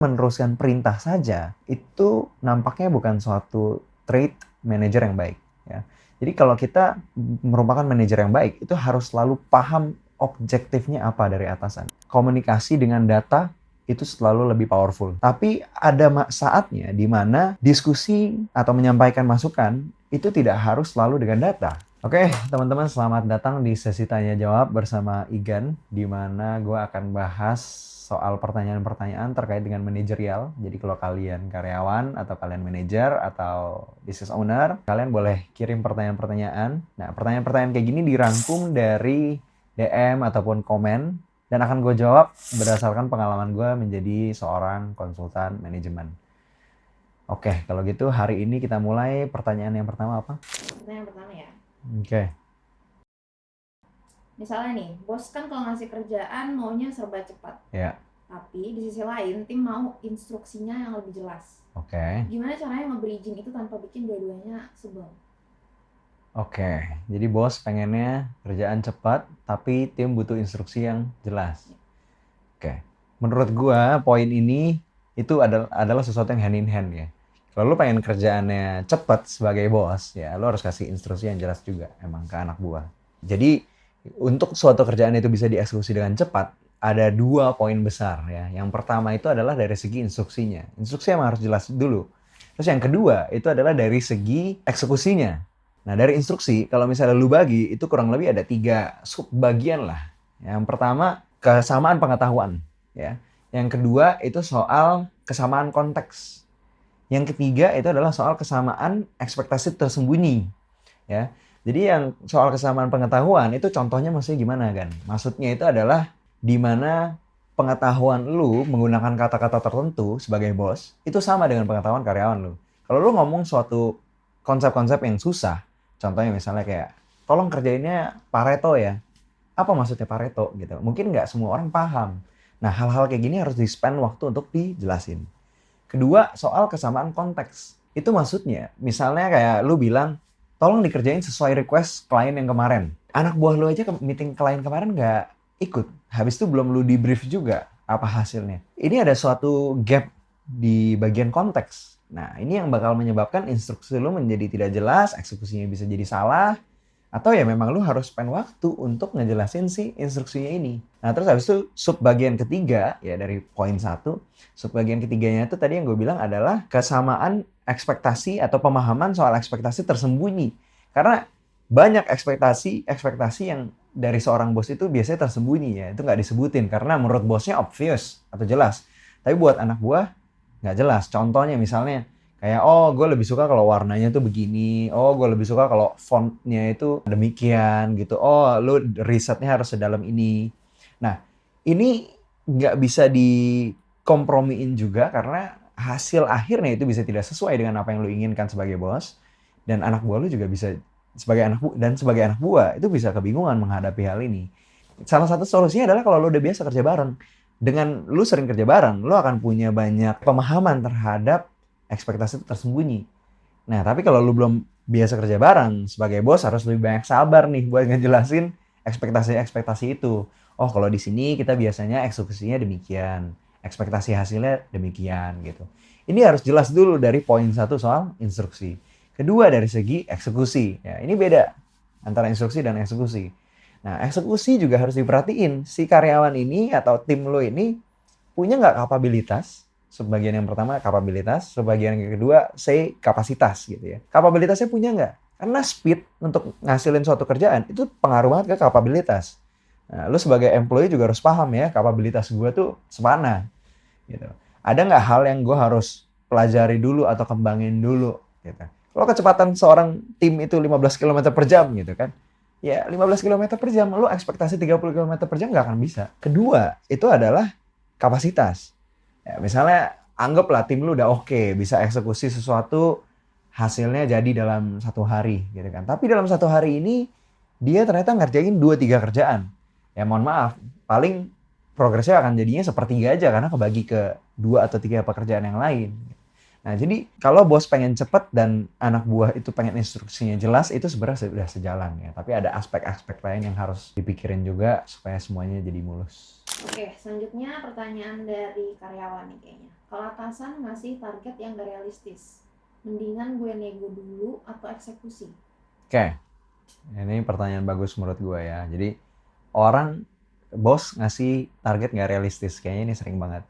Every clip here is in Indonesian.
Meneruskan perintah saja, itu nampaknya bukan suatu trait manajer yang baik. Ya. Jadi kalau kita merupakan manajer yang baik, itu harus selalu paham objektifnya apa dari atasan. Komunikasi dengan data itu selalu lebih powerful. Tapi ada saatnya di mana diskusi atau menyampaikan masukan itu tidak harus selalu dengan data. Oke, teman-teman, selamat datang di sesi tanya jawab bersama Igan, di mana gue akan bahas soal pertanyaan-pertanyaan terkait dengan manajerial. Jadi kalau kalian karyawan atau kalian manajer atau business owner, kalian boleh kirim pertanyaan-pertanyaan. Nah, pertanyaan-pertanyaan kayak gini dirangkum dari DM ataupun komen dan akan gue jawab berdasarkan pengalaman gue menjadi seorang konsultan manajemen. Oke, kalau gitu hari ini kita mulai. Pertanyaan yang pertama apa? Pertanyaan pertama ya. Oke. Misalnya nih, bos kan kalau ngasih kerjaan maunya serba cepat. Ya. Tapi di sisi lain, tim mau instruksinya yang lebih jelas. Oke. Gimana caranya nge-bridging itu tanpa bikin dua-duanya sebel? Oke, jadi bos pengennya kerjaan cepat, tapi tim butuh instruksi yang jelas. Oke, menurut gua poin ini itu adalah sesuatu yang hand in hand ya. Kalau lu pengen kerjaannya cepat sebagai bos, ya lu harus kasih instruksi yang jelas juga emang ke anak buah. Jadi untuk suatu kerjaan itu bisa dieksekusi dengan cepat, ada dua poin besar ya. Yang pertama itu adalah dari segi instruksinya. Instruksi emang harus jelas dulu. Terus yang kedua itu adalah dari segi eksekusinya. Nah, dari instruksi, kalau misalnya lu bagi, itu kurang lebih ada 3 subbagian lah. Yang pertama, kesamaan pengetahuan. Ya. Yang kedua, itu soal kesamaan konteks. Yang ketiga, itu adalah soal kesamaan ekspektasi tersembunyi. Ya. Jadi yang soal kesamaan pengetahuan, itu contohnya maksudnya gimana kan? Maksudnya itu adalah di mana pengetahuan lu menggunakan kata-kata tertentu sebagai bos, itu sama dengan pengetahuan karyawan lu. Kalau lu ngomong suatu konsep-konsep yang susah, contohnya misalnya kayak, tolong kerjainnya Pareto ya. Apa maksudnya Pareto gitu? Mungkin nggak semua orang paham. Nah, hal-hal kayak gini harus di-spend waktu untuk dijelasin. Kedua, soal kesamaan konteks. Itu maksudnya, misalnya kayak lu bilang, tolong dikerjain sesuai request klien yang kemarin. Anak buah lu aja ke meeting klien kemarin nggak ikut. Habis itu belum lu debrief juga apa hasilnya. Ini ada suatu gap di bagian konteks. Nah, ini yang bakal menyebabkan instruksi lu menjadi tidak jelas, eksekusinya bisa jadi salah, atau ya memang lu harus spend waktu untuk ngejelasin si instruksinya ini. Nah, terus habis itu subbagian ketiga, ya dari poin 1, subbagian ketiganya itu tadi yang gue bilang adalah kesamaan ekspektasi atau pemahaman soal ekspektasi tersembunyi. Karena banyak ekspektasi yang dari seorang bos itu biasanya tersembunyi ya. Itu nggak disebutin karena menurut bosnya obvious atau jelas. Tapi buat anak buah nggak jelas. Contohnya misalnya, kayak, oh gue lebih suka kalau warnanya tuh begini, oh gue lebih suka kalau fontnya itu demikian gitu, oh lu risetnya harus sedalam ini. Nah, ini nggak bisa dikompromiin juga karena hasil akhirnya itu bisa tidak sesuai dengan apa yang lu inginkan sebagai bos, dan anak buah lu juga bisa sebagai anak buah itu bisa kebingungan menghadapi hal ini. Salah satu solusinya adalah kalau lu udah biasa kerja bareng, dengan lu sering kerja bareng, lu akan punya banyak pemahaman terhadap ekspektasi tersembunyi. Nah, tapi kalau lu belum biasa kerja bareng, sebagai bos harus lebih banyak sabar nih buat ngejelasin ekspektasi-ekspektasi itu. Oh, kalau di sini kita biasanya eksekusinya demikian, ekspektasi hasilnya demikian gitu. Ini harus jelas dulu dari poin 1 soal instruksi. Kedua dari segi eksekusi. Ya, ini beda antara instruksi dan eksekusi. Nah, eksekusi juga harus diperhatiin. Si karyawan ini atau tim lo ini punya nggak kapabilitas. Sebagian yang pertama kapabilitas, sebagian yang kedua say kapasitas gitu ya. Kapabilitasnya punya nggak? Karena speed untuk ngasilin suatu kerjaan itu pengaruh banget ke kapabilitas. Nah, lu sebagai employee juga harus paham ya, kapabilitas gue tuh semana gitu. Ada nggak hal yang gue harus pelajari dulu atau kembangin dulu gitu. Kalau kecepatan seorang tim itu 15 km per jam gitu kan, ya 15 km per jam, lu ekspektasi 30 km per jam nggak akan bisa. Kedua, itu adalah kapasitas. Ya, misalnya anggaplah tim lu udah oke, bisa eksekusi sesuatu, hasilnya jadi dalam 1 hari gitu kan. Tapi dalam 1 hari ini dia ternyata ngerjain 2-3 kerjaan. Ya mohon maaf, paling progresnya akan jadinya sepertiga aja karena kebagi ke 2 atau 3 pekerjaan yang lain. Nah, jadi kalau bos pengen cepet dan anak buah itu pengen instruksinya jelas, itu sebenarnya sudah sejalan ya. Tapi ada aspek-aspek lain yang harus dipikirin juga supaya semuanya jadi mulus. Oke, selanjutnya pertanyaan dari karyawan nih kayaknya. Kalau atasan ngasih target yang gak realistis, mendingan gue nego dulu atau eksekusi? Oke, ini pertanyaan bagus menurut gue ya. Jadi bos ngasih target nggak realistis, kayaknya ini sering banget.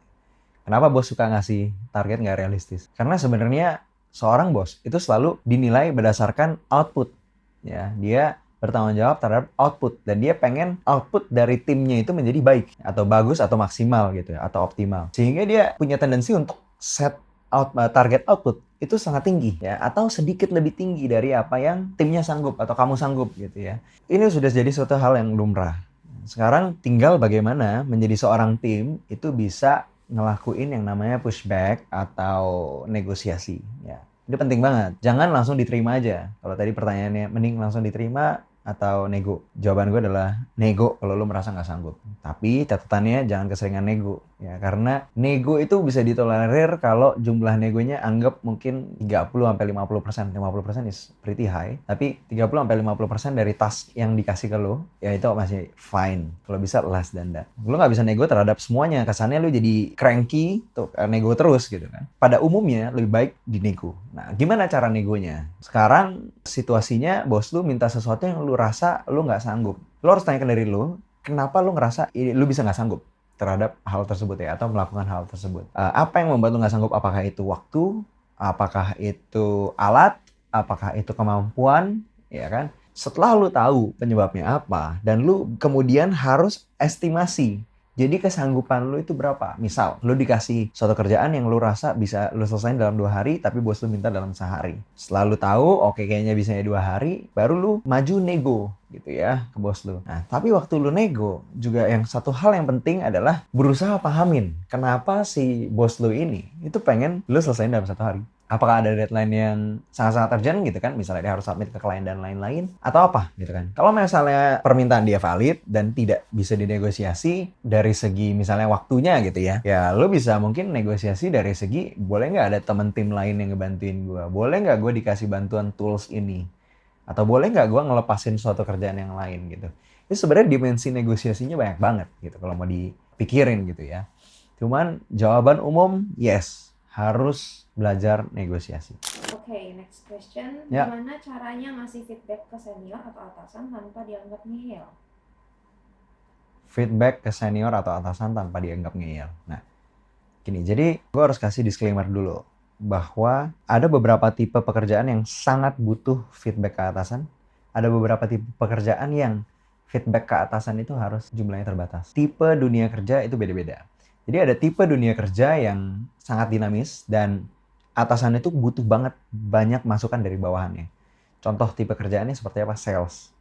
Kenapa bos suka ngasih target nggak realistis? Karena sebenarnya seorang bos itu selalu dinilai berdasarkan output. Ya, dia bertanggung jawab terhadap output dan dia pengen output dari timnya itu menjadi baik atau bagus atau maksimal gitu ya atau optimal. Sehingga dia punya tendensi untuk set target output itu sangat tinggi ya atau sedikit lebih tinggi dari apa yang timnya sanggup atau kamu sanggup gitu ya. Ini sudah jadi suatu hal yang lumrah. Sekarang tinggal bagaimana menjadi seorang tim itu bisa ngelakuin yang namanya pushback atau negosiasi ya. Itu penting banget. Jangan langsung diterima aja. Kalau tadi pertanyaannya mending langsung diterima atau nego. Jawaban gue adalah nego kalau lo merasa nggak sanggup. Tapi catatannya jangan keseringan nego ya karena nego itu bisa ditolerir kalau jumlah negonya anggap mungkin 30-50%. 50% is pretty high. Tapi 30-50% dari task yang dikasih ke lo ya itu masih fine. Kalau bisa less than that. Lo nggak bisa nego terhadap semuanya. Kesannya lo jadi cranky tuh nego terus gitu kan. Pada umumnya lebih baik dinego. Nah, gimana cara negonya? Sekarang situasinya bos lu minta sesuatu yang lu rasa lu nggak sanggup. Lu harus tanyakan dari lu, kenapa lu ngerasa lu bisa nggak sanggup terhadap hal tersebut ya, atau melakukan hal tersebut. Apa yang membuat lu nggak sanggup? Apakah itu waktu? Apakah itu alat? Apakah itu kemampuan? Ya kan? Setelah lu tahu penyebabnya apa, dan lu kemudian harus estimasi. Jadi kesanggupan lu itu berapa? Misal, lu dikasih suatu kerjaan yang lu rasa bisa lu selesain dalam 2 hari, tapi bos lu minta dalam sehari. Setelah lu tahu, oke kayaknya bisanya 2 hari, baru lu maju nego gitu ya ke bos lu. Nah, tapi waktu lu nego, juga yang satu hal yang penting adalah berusaha pahamin kenapa si bos lu ini itu pengen lu selesain dalam 1 hari. Apakah ada deadline yang sangat-sangat urgent gitu kan, misalnya dia harus submit ke klien dan lain-lain, atau apa gitu kan. Kalau misalnya permintaan dia valid dan tidak bisa dinegosiasi dari segi misalnya waktunya gitu ya, ya lo bisa mungkin negosiasi dari segi, boleh nggak ada temen tim lain yang ngebantuin gue, boleh nggak gue dikasih bantuan tools ini, atau boleh nggak gue ngelepasin suatu kerjaan yang lain gitu. Itu sebenarnya dimensi negosiasinya banyak banget gitu kalau mau dipikirin gitu ya. Cuman jawaban umum yes, harus belajar negosiasi. Oke, next question. Ya. Gimana caranya ngasih feedback ke senior atau atasan tanpa dianggap ngeyel? Feedback ke senior atau atasan tanpa dianggap ngeyel. Nah, gini, jadi gue harus kasih disclaimer dulu bahwa ada beberapa tipe pekerjaan yang sangat butuh feedback ke atasan. Ada beberapa tipe pekerjaan yang feedback ke atasan itu harus jumlahnya terbatas. Tipe dunia kerja itu beda-beda. Jadi ada tipe dunia kerja yang sangat dinamis dan atasan itu butuh banget banyak masukan dari bawahannya. Contoh tipe kerjaannya seperti apa? Sales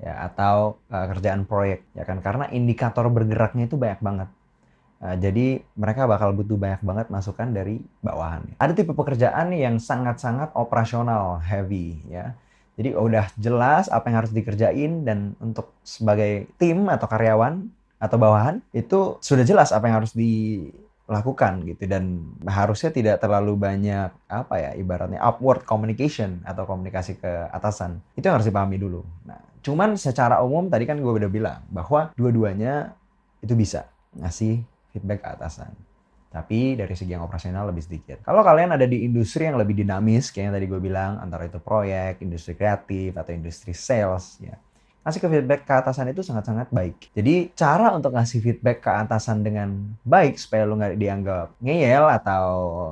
ya atau kerjaan proyek ya kan, karena indikator bergeraknya itu banyak banget. Jadi mereka bakal butuh banyak banget masukan dari bawahannya. Ada tipe pekerjaan yang sangat-sangat operasional heavy ya. Jadi udah jelas apa yang harus dikerjain dan untuk sebagai tim atau karyawan atau bawahan itu sudah jelas apa yang harus dilakukan gitu, dan harusnya tidak terlalu banyak apa ya ibaratnya upward communication atau komunikasi ke atasan. Itu yang harus dipahami dulu. Nah, cuman secara umum tadi kan gue udah bilang bahwa dua-duanya itu bisa ngasih feedback ke atasan. Tapi dari segi yang operasional lebih sedikit. Kalau kalian ada di industri yang lebih dinamis, kayak yang tadi gue bilang, antara itu proyek, industri kreatif, atau industri sales, ya, ngasih feedback ke atasan itu sangat-sangat baik. Jadi cara untuk ngasih feedback ke atasan dengan baik supaya lo nggak dianggap ngeyel atau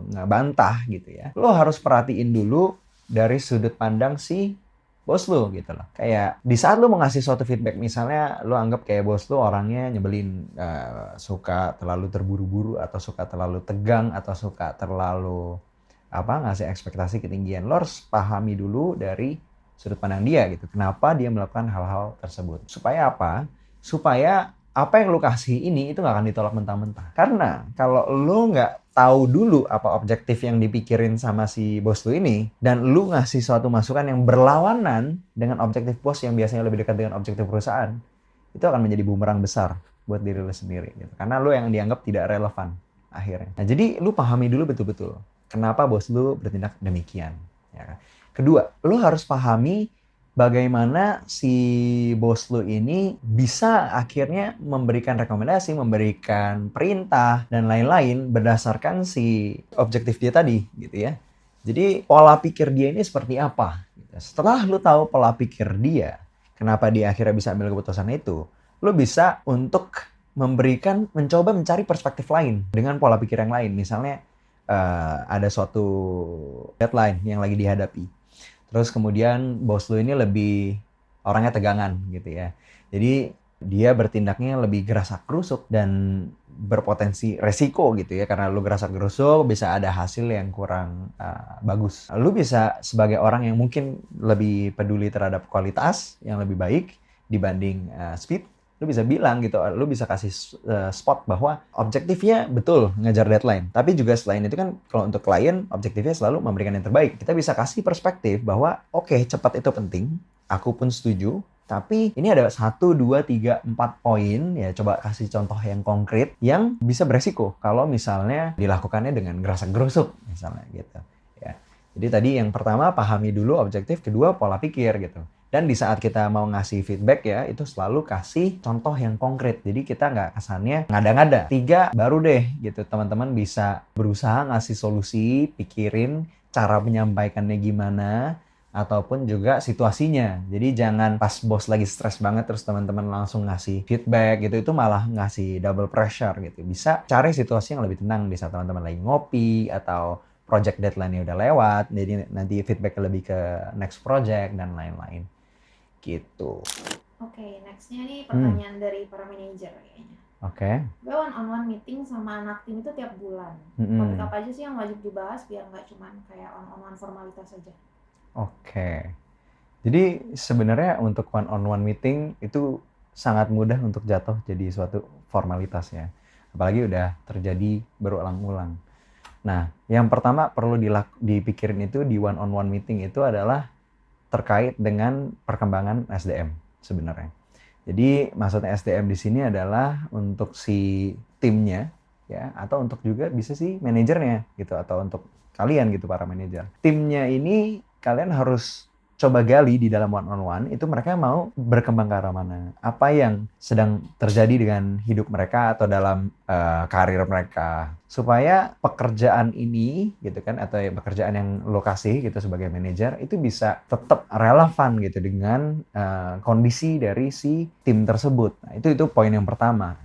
ngebantah gitu ya, lo harus perhatiin dulu dari sudut pandang si bos lo gitu loh. Kayak di saat lo mau ngasih suatu feedback, misalnya lo anggap kayak bos lo orangnya nyebelin, suka terlalu terburu-buru atau suka terlalu tegang atau suka terlalu ngasih ekspektasi ketinggian. Lo harus pahami dulu dari sudut pandang dia gitu. Kenapa dia melakukan hal-hal tersebut? Supaya apa? Supaya apa yang lo kasih ini itu nggak akan ditolak mentah-mentah. Karena kalau lo nggak tahu dulu apa objektif yang dipikirin sama si bos lo ini, dan lo ngasih suatu masukan yang berlawanan dengan objektif bos yang biasanya lebih dekat dengan objektif perusahaan, itu akan menjadi bumerang besar buat diri lo sendiri gitu. Karena lo yang dianggap tidak relevan akhirnya. Nah, jadi lo pahami dulu betul-betul kenapa bos lu bertindak demikian. Ya. Kedua, lu harus pahami bagaimana si bos lu ini bisa akhirnya memberikan rekomendasi, memberikan perintah, dan lain-lain berdasarkan si objektif dia tadi, gitu ya. Jadi pola pikir dia ini seperti apa? Setelah lu tahu pola pikir dia, kenapa dia akhirnya bisa ambil keputusan itu, lu bisa untuk mencoba mencari perspektif lain dengan pola pikir yang lain. Misalnya ada suatu deadline yang lagi dihadapi. Terus kemudian bos lu ini lebih orangnya tegangan gitu ya. Jadi dia bertindaknya lebih gerasak gerusuk dan berpotensi resiko gitu ya. Karena lu gerasak gerusuk bisa ada hasil yang kurang bagus. Lu bisa sebagai orang yang mungkin lebih peduli terhadap kualitas yang lebih baik dibanding speed. Lu bisa bilang gitu, lu bisa kasih spot bahwa objektifnya betul ngejar deadline. Tapi juga selain itu kan kalau untuk klien, objektifnya selalu memberikan yang terbaik. Kita bisa kasih perspektif bahwa oke, cepat itu penting, aku pun setuju. Tapi ini ada 1, 2, 3, 4 poin, ya coba kasih contoh yang konkret yang bisa beresiko kalau misalnya dilakukannya dengan gerasak-gerusuk misalnya gitu. Ya. Jadi tadi yang pertama pahami dulu objektif, kedua pola pikir gitu. Dan di saat kita mau ngasih feedback ya, itu selalu kasih contoh yang konkret. Jadi kita nggak kesannya ngada-ngada. 3, baru deh gitu teman-teman bisa berusaha ngasih solusi, pikirin cara menyampaikannya gimana, ataupun juga situasinya. Jadi jangan pas bos lagi stres banget terus teman-teman langsung ngasih feedback gitu, itu malah ngasih double pressure gitu. Bisa cari situasi yang lebih tenang di saat teman-teman lagi ngopi atau project deadline-nya udah lewat, jadi nanti feedback lebih ke next project dan lain-lain. Gitu. Oke, nextnya nih pertanyaan dari para manajer kayaknya. Oke. Gue one-on-one meeting sama anak tim itu tiap bulan. Topik apa aja sih yang wajib dibahas biar nggak cuma kayak on-on-one formalitas aja? Oke. Jadi sebenarnya untuk one-on-one meeting itu sangat mudah untuk jatuh jadi suatu formalitas ya. Apalagi udah terjadi berulang-ulang. Nah, yang pertama perlu dipikirin itu di one-on-one meeting itu adalah terkait dengan perkembangan SDM sebenarnya. Jadi maksudnya SDM di sini adalah untuk si timnya ya, atau untuk juga bisa sih manajernya gitu, atau untuk kalian gitu para manajer. Timnya ini kalian harus coba gali di dalam one on one itu mereka mau berkembang ke arah mana, apa yang sedang terjadi dengan hidup mereka atau dalam karir mereka, supaya pekerjaan ini gitu kan, atau pekerjaan yang lo kasih gitu sebagai manajer itu bisa tetap relevan gitu dengan kondisi dari si tim tersebut. Nah, itu poin yang pertama.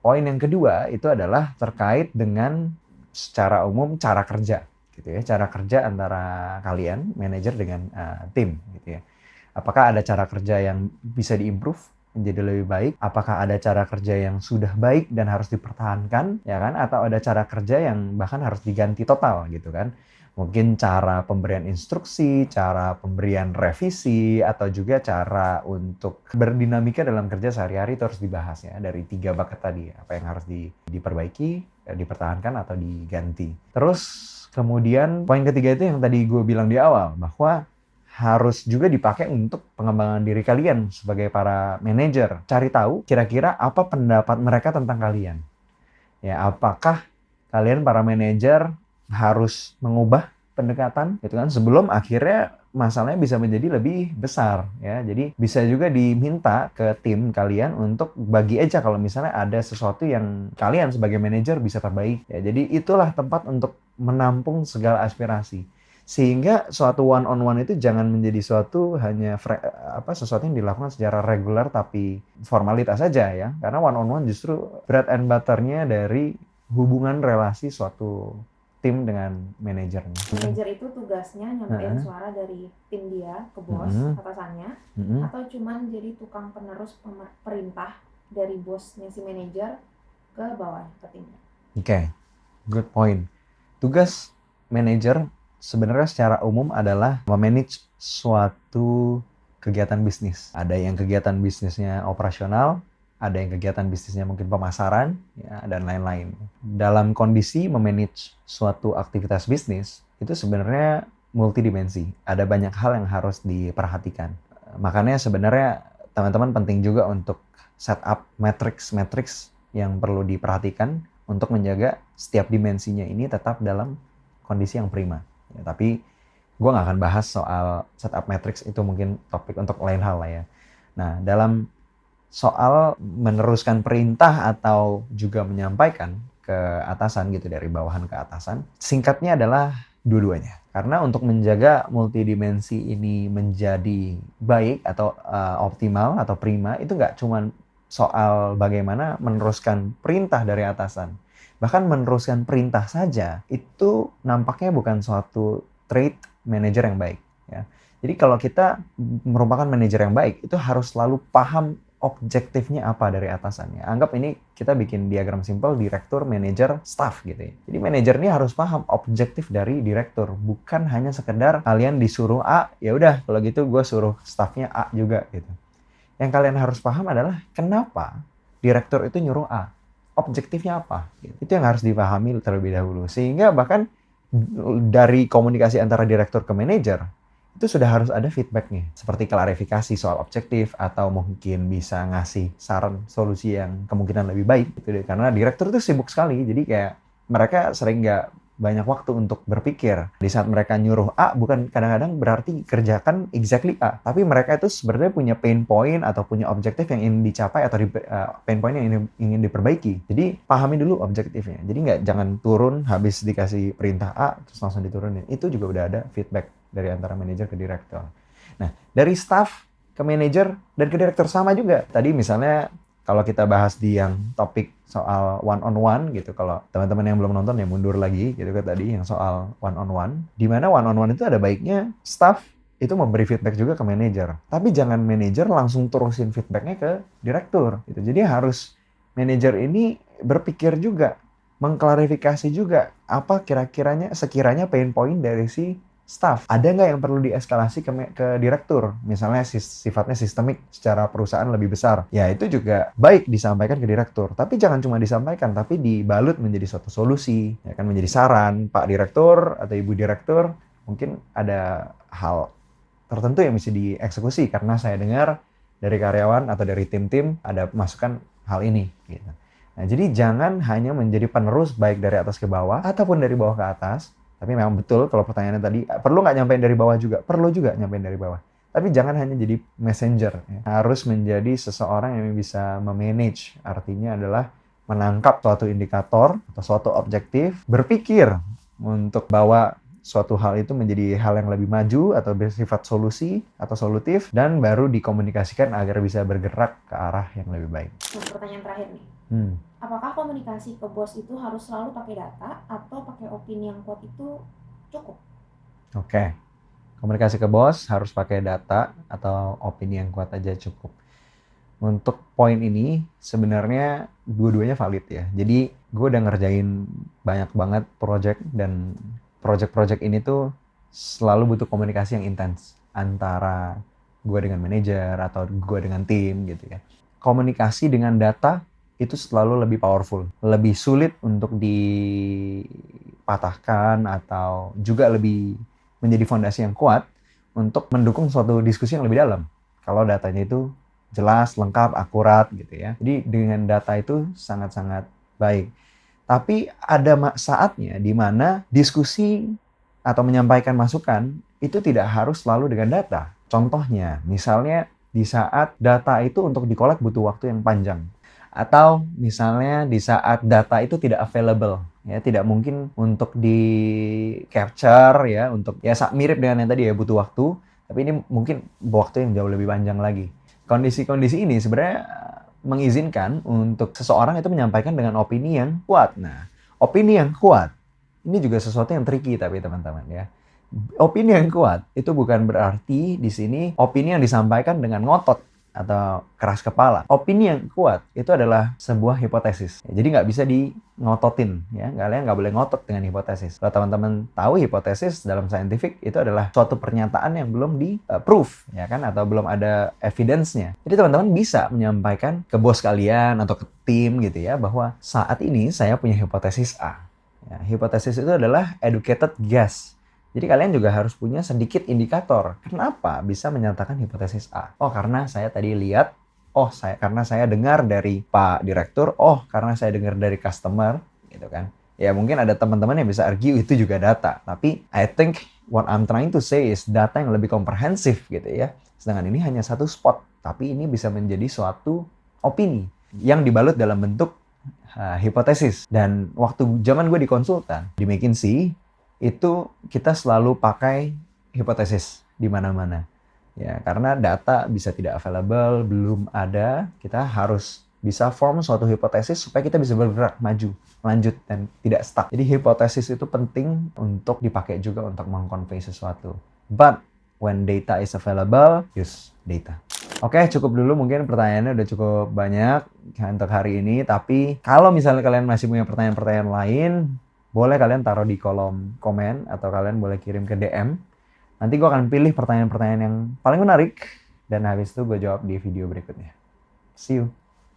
Poin yang kedua itu adalah terkait dengan secara umum cara kerja. Gitu ya, cara kerja antara kalian manajer dengan tim gitu ya. Apakah ada cara kerja yang bisa diimprove menjadi lebih baik? Apakah ada cara kerja yang sudah baik dan harus dipertahankan ya kan, atau ada cara kerja yang bahkan harus diganti total gitu kan? Mungkin cara pemberian instruksi, cara pemberian revisi, atau juga cara untuk berdinamika dalam kerja sehari-hari itu harus dibahas ya, dari 3 bucket tadi, apa yang harus diperbaiki, dipertahankan atau diganti. Terus kemudian poin ketiga itu yang tadi gue bilang di awal, bahwa harus juga dipakai untuk pengembangan diri kalian sebagai para manajer. Cari tahu kira-kira apa pendapat mereka tentang kalian. Ya, apakah kalian para manajer harus mengubah pendekatan gitu kan, sebelum akhirnya masalahnya bisa menjadi lebih besar ya. Jadi bisa juga diminta ke tim kalian untuk bagi aja kalau misalnya ada sesuatu yang kalian sebagai manajer bisa perbaiki ya. Jadi itulah tempat untuk menampung segala aspirasi, sehingga suatu one on one itu jangan menjadi suatu hanya sesuatu yang dilakukan secara reguler tapi formalitas saja ya. Karena one on one justru bread and butter-nya dari hubungan relasi suatu tim dengan manajernya. Manajer itu tugasnya nyampein suara dari tim dia ke bos atasannya, atau cuman jadi tukang penerus perintah dari bosnya si manajer ke bawah ke timnya. Oke, good point. Tugas manajer sebenarnya secara umum adalah memanage suatu kegiatan bisnis. Ada yang kegiatan bisnisnya operasional, ada yang kegiatan bisnisnya mungkin pemasaran, ya, dan lain-lain. Dalam kondisi memanage suatu aktivitas bisnis, itu sebenarnya multidimensi. Ada banyak hal yang harus diperhatikan. Makanya sebenarnya teman-teman penting juga untuk setup matrix yang perlu diperhatikan untuk menjaga setiap dimensinya ini tetap dalam kondisi yang prima. Ya, tapi gue nggak akan bahas soal setup matrix, itu mungkin topik untuk lain hal lah ya. Nah, dalam soal meneruskan perintah atau juga menyampaikan ke atasan gitu, dari bawahan ke atasan, singkatnya adalah dua-duanya. Karena untuk menjaga multidimensi ini menjadi baik atau optimal atau prima, itu nggak cuma soal bagaimana meneruskan perintah dari atasan. Bahkan meneruskan perintah saja itu nampaknya bukan suatu trait manajer yang baik. Ya. Jadi kalau kita merupakan manajer yang baik, itu harus selalu paham objektifnya apa dari atasannya. Anggap ini kita bikin diagram simpel direktur, manajer, staff gitu ya. Jadi manajer ini harus paham objektif dari direktur, bukan hanya sekedar kalian disuruh A, ya udah kalau gitu gue suruh staffnya A juga gitu. Yang kalian harus paham adalah kenapa direktur itu nyuruh A, objektifnya apa. Gitu. Itu yang harus dipahami terlebih dahulu. Sehingga bahkan dari komunikasi antara direktur ke manajer, itu sudah harus ada feedbacknya, seperti klarifikasi soal objektif atau mungkin bisa ngasih saran solusi yang kemungkinan lebih baik gitu deh. Karena direktur itu sibuk sekali, jadi kayak mereka sering nggak banyak waktu untuk berpikir. Di saat mereka nyuruh A, bukan kadang-kadang berarti kerjakan exactly A, tapi mereka itu sebenarnya punya pain point atau punya objektif yang ingin dicapai atau pain point yang ingin diperbaiki. Jadi pahami dulu objektifnya. Jadi jangan turun habis dikasih perintah A terus langsung diturunin. Itu juga udah ada feedback dari antara manajer ke direktur. Nah, dari staff ke manajer dan ke direktur sama juga. Tadi misalnya kalau kita bahas di yang topik soal one on one gitu, kalau teman-teman yang belum nonton ya mundur lagi gitu kan, tadi yang soal one on one, di mana one on one itu ada baiknya staff itu memberi feedback juga ke manajer. Tapi jangan manajer langsung terusin feedbacknya ke direktur gitu. Jadi harus manajer ini berpikir juga, mengklarifikasi juga apa sekiranya pain point dari si staff. Ada nggak yang perlu dieskalasi ke direktur? Misalnya sifatnya sistemik secara perusahaan lebih besar. Ya itu juga baik disampaikan ke direktur. Tapi jangan cuma disampaikan, tapi dibalut menjadi suatu solusi. Ya kan, menjadi saran. Pak Direktur atau Ibu Direktur, mungkin ada hal tertentu yang mesti dieksekusi. Karena saya dengar dari karyawan atau dari tim-tim ada masukan hal ini. Gitu. Nah, jadi jangan hanya menjadi penerus baik dari atas ke bawah ataupun dari bawah ke atas. Tapi memang betul kalau pertanyaannya tadi, perlu nggak nyampein dari bawah juga? Perlu juga nyampein dari bawah. Tapi jangan hanya jadi messenger. Ya. Harus menjadi seseorang yang bisa memanage. Artinya adalah menangkap suatu indikator atau suatu objektif, berpikir untuk bawa suatu hal itu menjadi hal yang lebih maju atau bersifat solusi atau solutif, dan baru dikomunikasikan agar bisa bergerak ke arah yang lebih baik. Pertanyaan terakhir nih. Apakah komunikasi ke bos itu harus selalu pakai data atau pakai opini yang kuat itu cukup? Oke. Komunikasi ke bos harus pakai data atau opini yang kuat aja cukup. Untuk poin ini sebenarnya dua-duanya valid ya. Jadi gue udah ngerjain banyak banget project, dan project-project ini tuh selalu butuh komunikasi yang intens antara gue dengan manajer atau gue dengan tim gitu ya. Komunikasi dengan data itu selalu lebih powerful, lebih sulit untuk dipatahkan atau juga lebih menjadi fondasi yang kuat untuk mendukung suatu diskusi yang lebih dalam. Kalau datanya itu jelas, lengkap, akurat gitu ya. Jadi dengan data itu sangat-sangat baik. Tapi ada saatnya di mana diskusi atau menyampaikan masukan itu tidak harus selalu dengan data. Contohnya, misalnya di saat data itu untuk dikolek butuh waktu yang panjang. Atau misalnya di saat data itu tidak available, ya tidak mungkin untuk di capture ya, untuk ya mirip dengan yang tadi ya, butuh waktu, tapi ini mungkin waktu yang jauh lebih panjang lagi. Kondisi-kondisi ini sebenarnya mengizinkan untuk seseorang itu menyampaikan dengan opini yang kuat. Nah, opini yang kuat ini juga sesuatu yang tricky tapi teman-teman ya. Opini yang kuat itu bukan berarti di sini opini yang disampaikan dengan ngotot atau keras kepala. Opini yang kuat itu adalah sebuah hipotesis. Jadi nggak bisa di ngototin, ya. Kalian nggak boleh ngotot dengan hipotesis. Kalau teman-teman tahu, hipotesis dalam scientific itu adalah suatu pernyataan yang belum di proof, ya kan, atau belum ada evidence-nya. Jadi teman-teman bisa menyampaikan ke bos kalian atau ke tim gitu ya, bahwa saat ini saya punya hipotesis A. Ya, hipotesis itu adalah educated guess. Jadi kalian juga harus punya sedikit indikator. Kenapa bisa menyatakan hipotesis A? Oh, karena saya tadi lihat. Karena saya dengar dari Pak Direktur. Oh, karena saya dengar dari customer, gitu kan. Ya mungkin ada teman-teman yang bisa argue itu juga data. Tapi I think what I'm trying to say is data yang lebih komprehensif gitu ya. Sedangkan ini hanya satu spot. Tapi ini bisa menjadi suatu opini yang dibalut dalam bentuk hipotesis. Dan waktu zaman gue di konsultan, di McKinsey, itu kita selalu pakai hipotesis di mana-mana. Ya, karena data bisa tidak available, belum ada, kita harus bisa form suatu hipotesis supaya kita bisa bergerak maju, lanjut, dan tidak stuck. Jadi hipotesis itu penting untuk dipakai juga untuk mengconvey sesuatu. But when data is available, use data. Oke, cukup dulu, mungkin pertanyaannya udah cukup banyak untuk hari ini. Tapi kalau misalnya kalian masih punya pertanyaan-pertanyaan lain, boleh kalian taruh di kolom komen atau kalian boleh kirim ke DM. Nanti gue akan pilih pertanyaan-pertanyaan yang paling menarik dan habis itu gue jawab di video berikutnya. See you.